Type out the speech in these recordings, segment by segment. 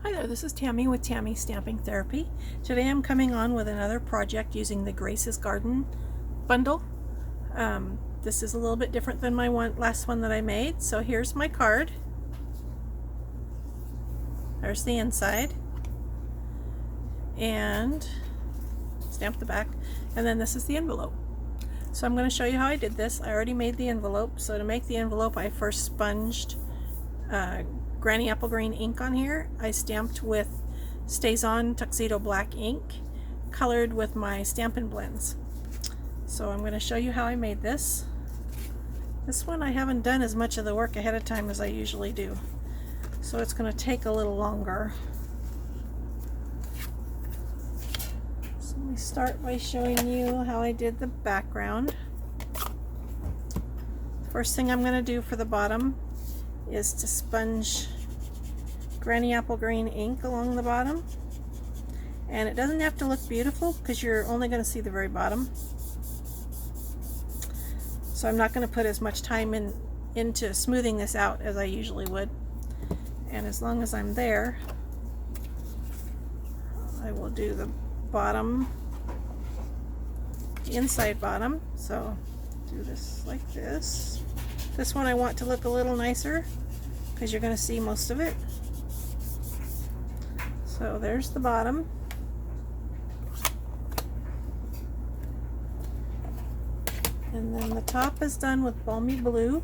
Hi there, this is Tammy with Tammy Stamping Therapy. Today I'm coming on with another project using the Grace's Garden bundle. This is a little bit different than my last one that I made. So here's my card. There's the inside. And stamp the back. And then this is the envelope. So I'm going to show you how I did this. I already made the envelope. So to make the envelope, I first sponged Granny Apple Green ink on here. I stamped with StazOn Tuxedo Black ink, colored with my Stampin' Blends. So I'm going to show you how I made this. This one I haven't done as much of the work ahead of time as I usually do, so it's going to take a little longer. So let me start by showing you how I did the background. First thing I'm going to do for the bottom is to sponge Granny Apple Green ink along the bottom, and it doesn't have to look beautiful because you're only going to see the very bottom, so I'm not going to put as much time into smoothing this out as I usually would. And as long as I'm there, I will do the bottom, the inside bottom. So do this like this. This one I want to look a little nicer because you're going to see most of it. So there's the bottom. And then the top is done with Balmy Blue.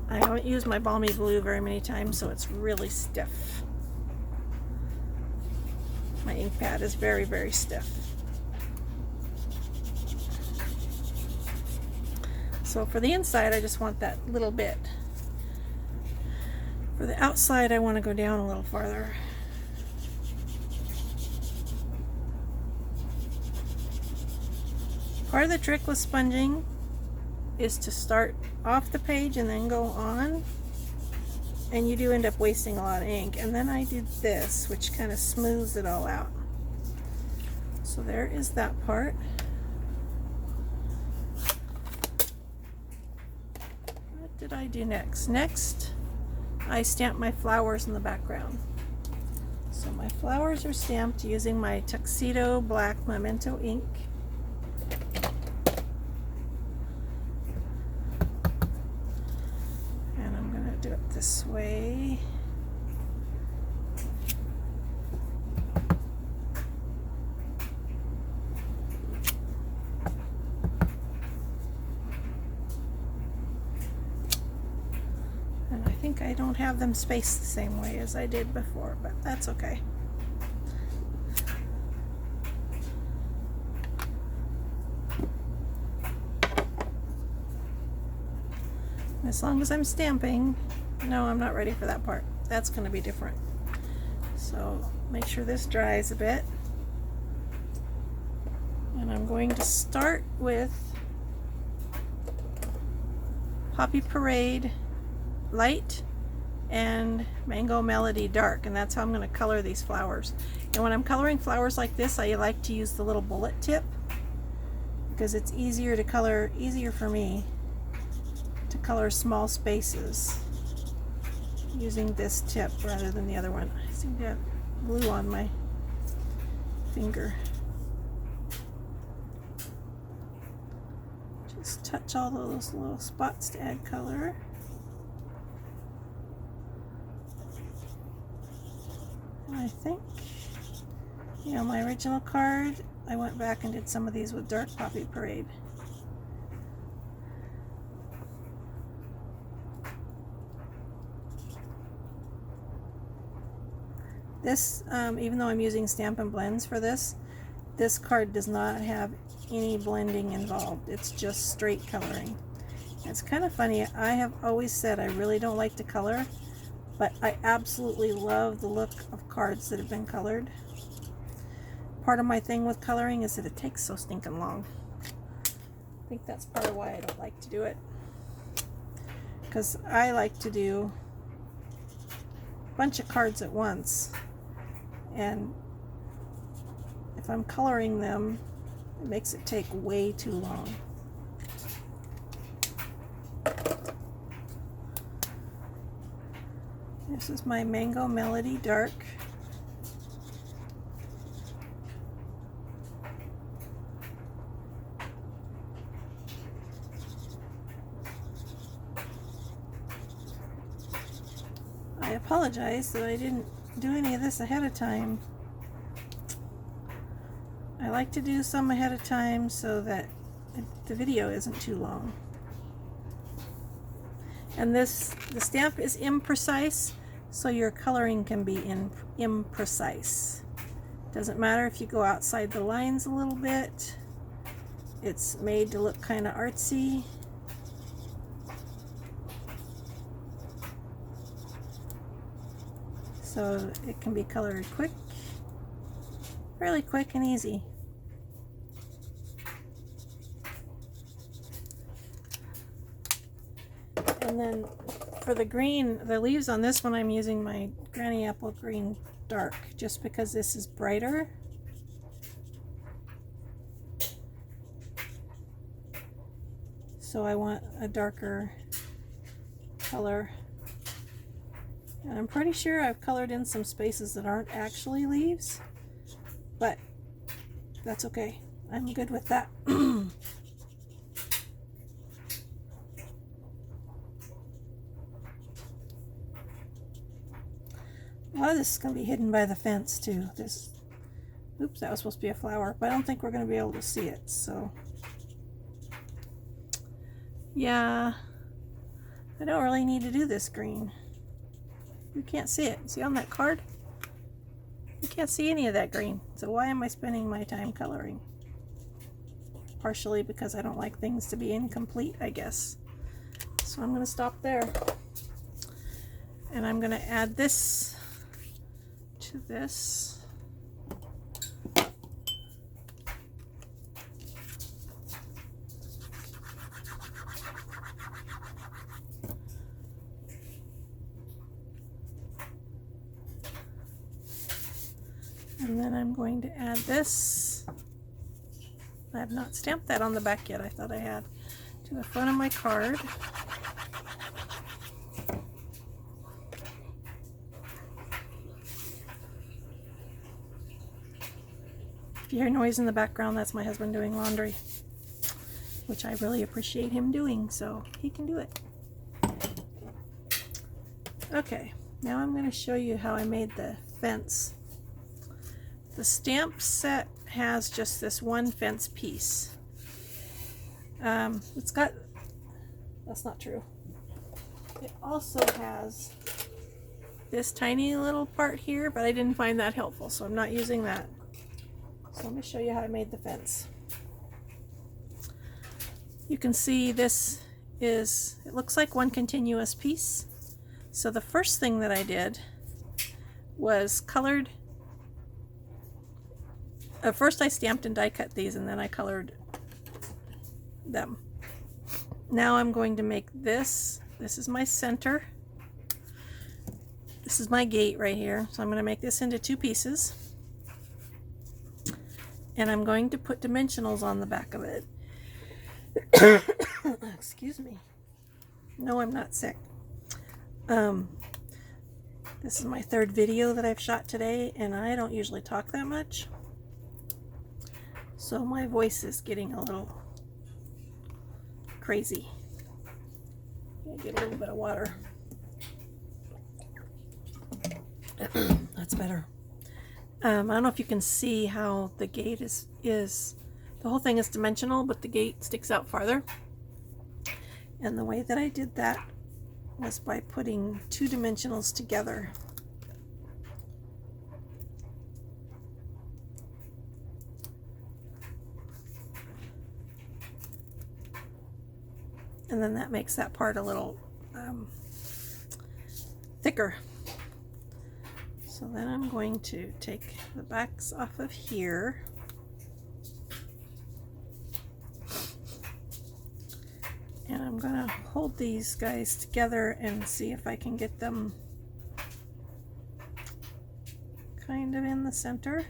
I haven't used my Balmy Blue very many times, so it's really stiff. My ink pad is very, very stiff. So for the inside, I just want that little bit. For the outside, I want to go down a little farther. Part of the trick with sponging is to start off the page and then go on, and you do end up wasting a lot of ink. And then I did this, which kind of smooths it all out. So there is that part. What did I do next? Next, I stamped my flowers in the background. So my flowers are stamped using my Tuxedo Black Memento ink. And I'm going to do it this way. I think I don't have them spaced the same way as I did before, but that's okay. As long as I'm stamping, no, I'm not ready for that part. That's going to be different. So make sure this dries a bit. And I'm going to start with Poppy Parade Light and Mango Melody Dark, and that's how I'm going to color these flowers. And when I'm coloring flowers like this, I like to use the little bullet tip because it's easier to color, easier for me to color small spaces using this tip rather than the other one. I seem to have glue on my finger. Just touch all those little spots to add color. I think, you know, my original card, I went back and did some of these with Dark Poppy Parade. This, even though I'm using Stampin' Blends for this, this card does not have any blending involved. It's just straight coloring. It's kind of funny. I have always said I really don't like to color, but I absolutely love the look of cards that have been colored. Part of my thing with coloring is that it takes so stinking long. I think that's part of why I don't like to do it. Because I like to do a bunch of cards at once. And if I'm coloring them, it makes it take way too long. This is my Mango Melody Dark. I apologize that I didn't do any of this ahead of time. I like to do some ahead of time so that the video isn't too long. And the stamp is imprecise, so your coloring can be imprecise. Doesn't matter if you go outside the lines a little bit. It's made to look kind of artsy. So it can be colored quick, really quick and easy. And then for the green, the leaves on this one, I'm using my Granny Apple Green Dark, just because this is brighter. So I want a darker color. And I'm pretty sure I've colored in some spaces that aren't actually leaves, but that's okay. I'm good with that. A lot of this is going to be hidden by the fence too. Oops, that was supposed to be a flower, but I don't think we're going to be able to see it, so yeah, I don't really need to do this green. You can't see it. See on that card? You can't see any of that green, so why am I spending my time coloring? Partially because I don't like things to be incomplete, I guess. So I'm going to stop there. And I'm going to add this to this. And then I'm going to add this. I have not stamped that on the back yet. I thought I had. To the front of my card. If you hear noise in the background, that's my husband doing laundry, which I really appreciate him doing, so he can do it. Okay, now I'm going to show you how I made the fence. The stamp set has just this one fence piece. It's got, that's not true. It also has this tiny little part here, but I didn't find that helpful, so I'm not using that. So let me show you how I made the fence. You can see this is, it looks like one continuous piece. So the first thing that I did was colored. First I stamped and die cut these, and then I colored them. Now I'm going to make this. This is my center. This is my gate right here. So I'm going to make this into two pieces. And I'm going to put dimensionals on the back of it. Excuse me. No, I'm not sick. This is my third video that I've shot today, and I don't usually talk that much. So my voice is getting a little crazy. I'll get a little bit of water. That's better. I don't know if you can see how the gate is the whole thing is dimensional, but the gate sticks out farther. And the way that I did that was by putting two dimensionals together. And then that makes that part a little thicker. So then I'm going to take the backs off of here. And I'm going to hold these guys together and see if I can get them kind of in the center.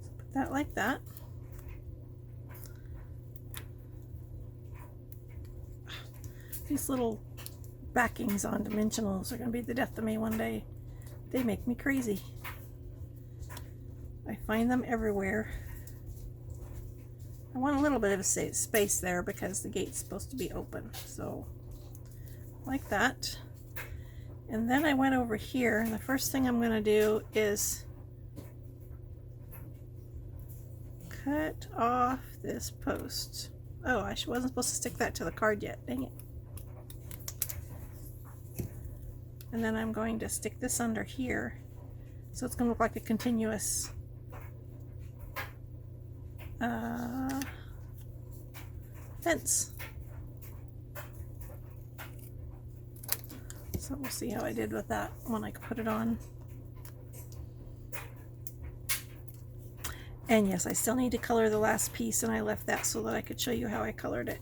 So put that like that. These little backings on dimensionals are going to be the death of me one day. They make me crazy. I find them everywhere. I want a little bit of a space there because the gate's supposed to be open. So, like that. And then I went over here, and the first thing I'm going to do is cut off this post. Oh, I wasn't supposed to stick that to the card yet. Dang it. And then I'm going to stick this under here. So it's going to look like a continuous fence. So we'll see how I did with that when I put it on. And yes, I still need to color the last piece, and I left that so that I could show you how I colored it.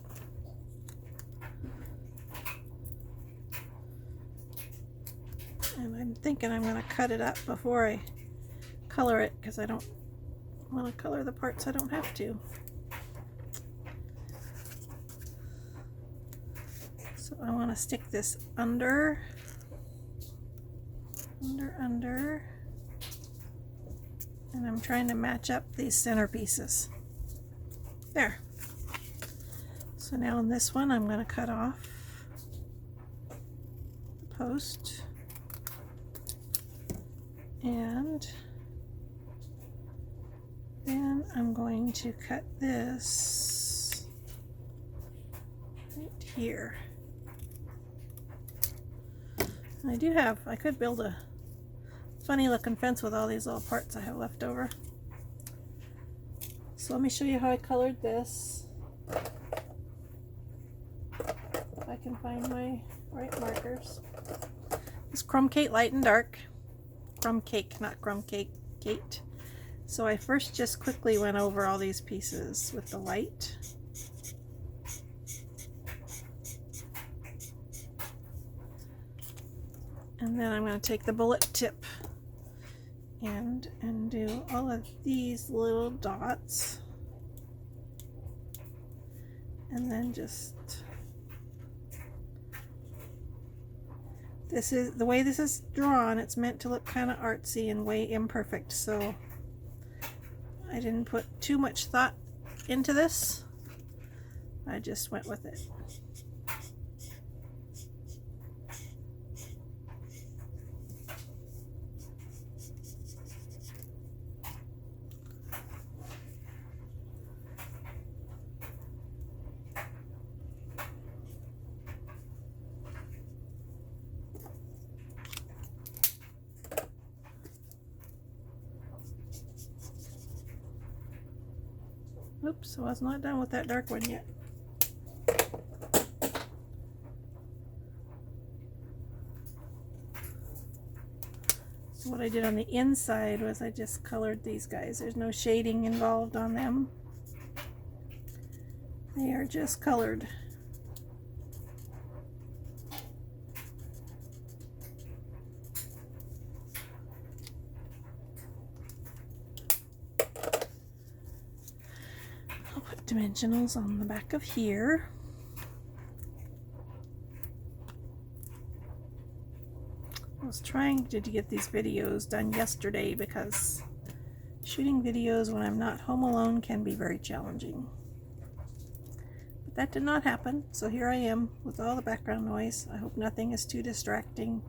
And I'm thinking I'm going to cut it up before I color it, because I don't want to color the parts I don't have to. So I want to stick this under, and I'm trying to match up these center pieces. There. So now in this one I'm going to cut off the post, and then I'm going to cut this right here. And I could build a funny looking fence with all these little parts I have left over. So let me show you how I colored this. If I can find my right markers. It's Crumb Cake Light and Dark. Crumb Cake, not Crumb Cake, Kate. So I first just quickly went over all these pieces with the light. And then I'm going to take the bullet tip and do all of these little dots. And then just, this is the way this is drawn, it's meant to look kind of artsy and way imperfect, so I didn't put too much thought into this. I just went with it. Oops, I was not done with that dark one yet. So what I did on the inside was I just colored these guys. There's no shading involved on them. They are just colored. Dimensionals on the back of here. I was trying to get these videos done yesterday because shooting videos when I'm not home alone can be very challenging. But that did not happen, so here I am with all the background noise. I hope nothing is too distracting.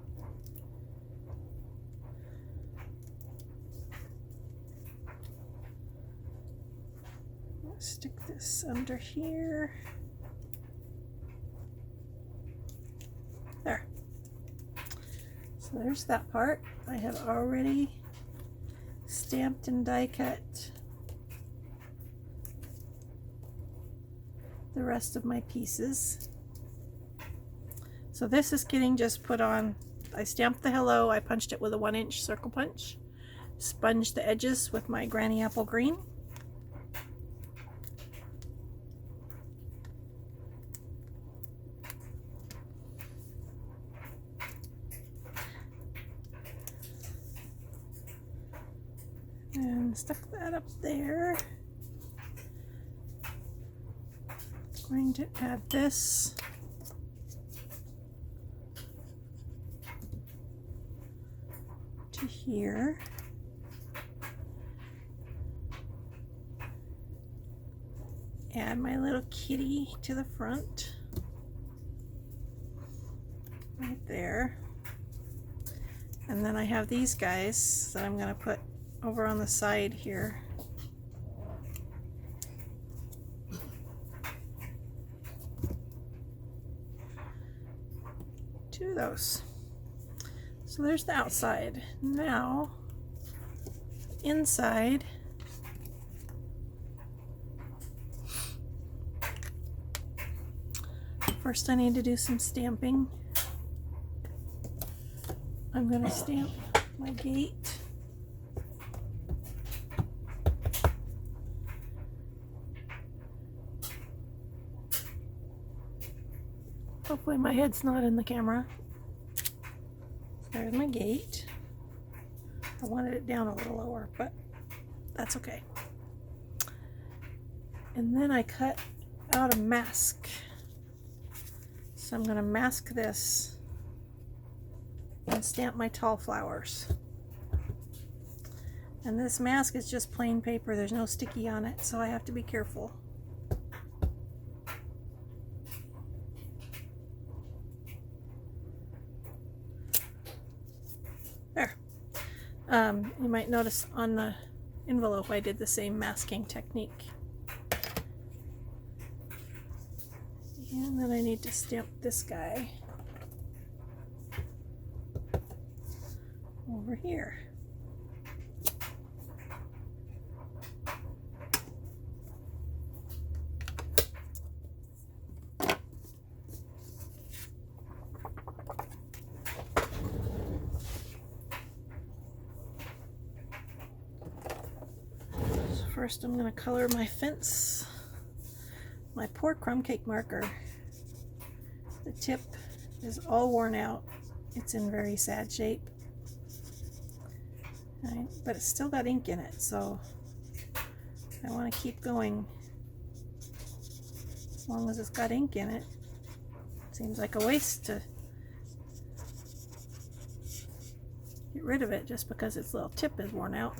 Stick this under here. There. So there's that part. I have already stamped and die cut the rest of my pieces. So this is getting just put on. I stamped the hello. I punched it with a 1-inch circle punch. Sponged the edges with my Granny Apple Green. And stuck that up there. Going to add this here. Add my little kitty to the front, right there. And then I have these guys that I'm going to put over on the side here. Two of those. So there's the outside. Now, inside, first I need to do some stamping. I'm going to stamp my gate. Hopefully my head's not in the camera. There's my gate. I wanted it down a little lower, but that's okay. And then I cut out a mask. So I'm going to mask this and stamp my tall flowers. And this mask is just plain paper. There's no sticky on it, so I have to be careful. There. You might notice on the envelope I did the same masking technique. And then I need to stamp this guy over here. So first I'm going to color my fence. My poor crumb cake marker. The tip is all worn out. It's in very sad shape. Right, but it's still got ink in it, so I want to keep going. As long as it's got ink in it. Seems like a waste to get rid of it just because its little tip is worn out.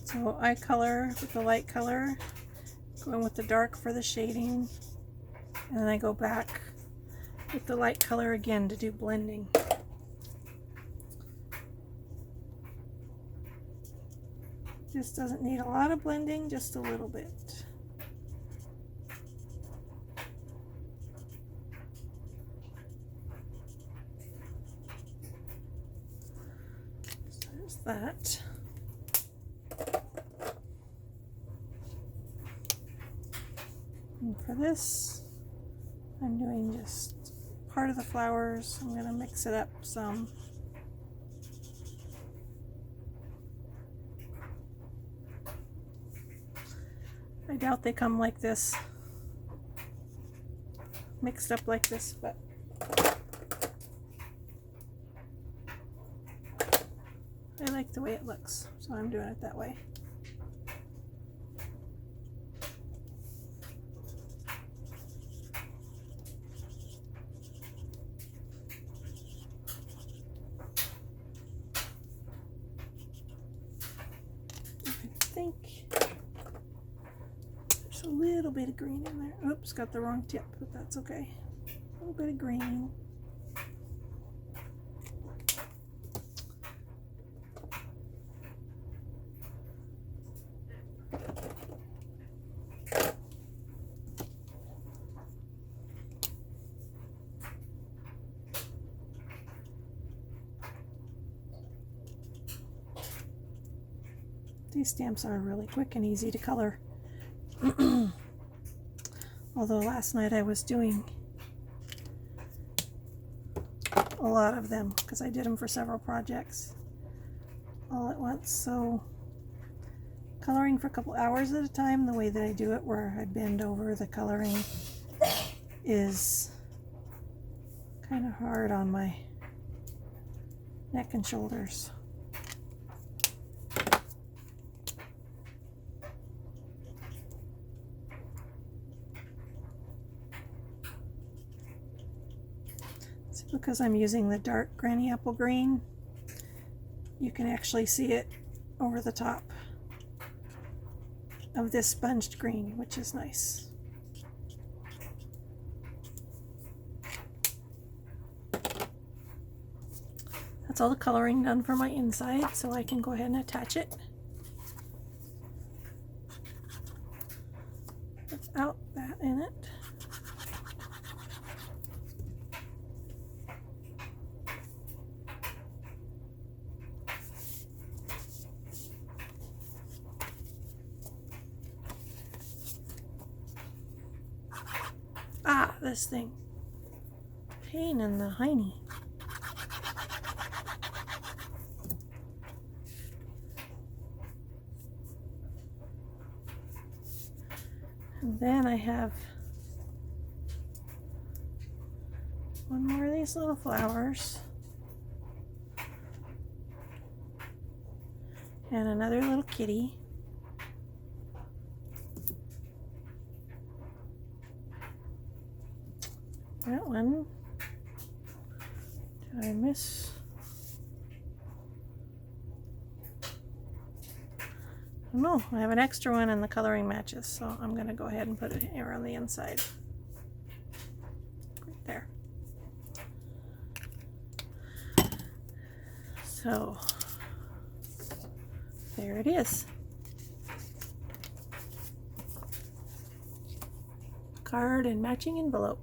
So I color with the light color, going with the dark for the shading, and then I go back with the light color again to do blending. This doesn't need a lot of blending, just a little bit. So there's that. And for this, I'm doing just part of the flowers. I'm going to mix it up some. I doubt they come like this, mixed up like this, but I like the way it looks, so I'm doing it that way. I think there's a little bit of green in there. Oops, got the wrong tip, but that's okay. A little bit of green. These stamps are really quick and easy to color. Although last night I was doing a lot of them because I did them for several projects all at once. So coloring for a couple hours at a time, the way that I do it, where I bend over the coloring, is kind of hard on my neck and shoulders. It's because I'm using the dark Granny Apple green, you can actually see it over the top of this sponged green, which is nice. That's all the coloring done for my inside, so I can go ahead and attach it without that in it. Ah, this thing. Pain in the hiney. And then I have one more of these little flowers. And another little kitty. That one. Did I miss? No, I have an extra one and the coloring matches, so I'm going to go ahead and put it here on the inside. Right there. So, there it is. Card and matching envelope.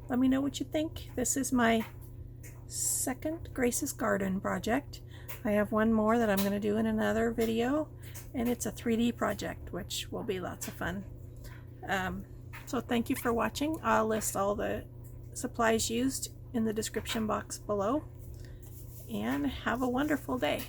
Let me know what you think. This is my second Grace's Garden project. I have one more that I'm going to do in another video, and it's a 3D project, which will be lots of fun. So thank you for watching. I'll list all the supplies used in the description box below, and have a wonderful day.